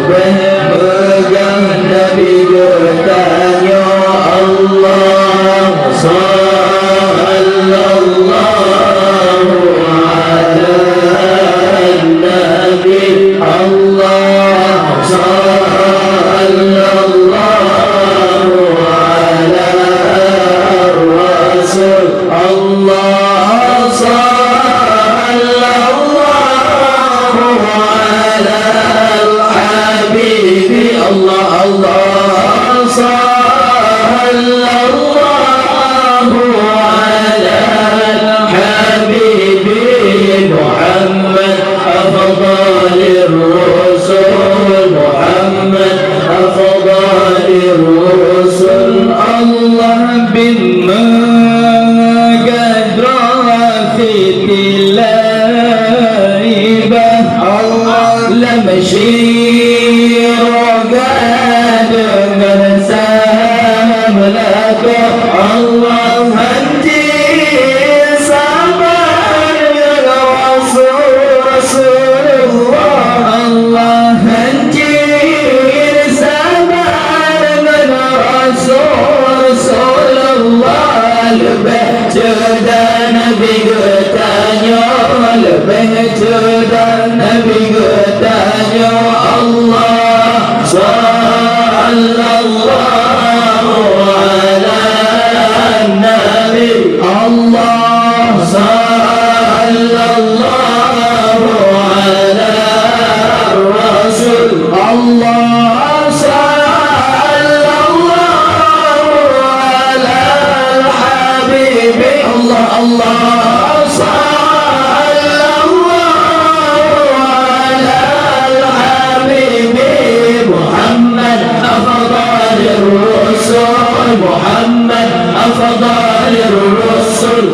lebih megah Nabi bertanya Allah sallallahu ala Nabi Allah sallallahu ala Rasul Allah sallallahu ala al-Habib Allah Allah sallallahu ala al-Habib Muhammad أفضل الرسل محمد أفضل الرسل الله بما قد في تلاعبه الله لمشير قد مرسام لك الله هدي صبر يا رسول الله الله هدي صبر من رسول الله lebih cerdas Nabi bertanya lebih cerdas Nabi bertanya Allah sallallahu ala Nabi Allah sallallahu ala Rasul Allah sallallahu ala al-Habib Allah Allah sallallahu ala al-Habib Muhammad أفضل الرسل محمد أفضل الرسل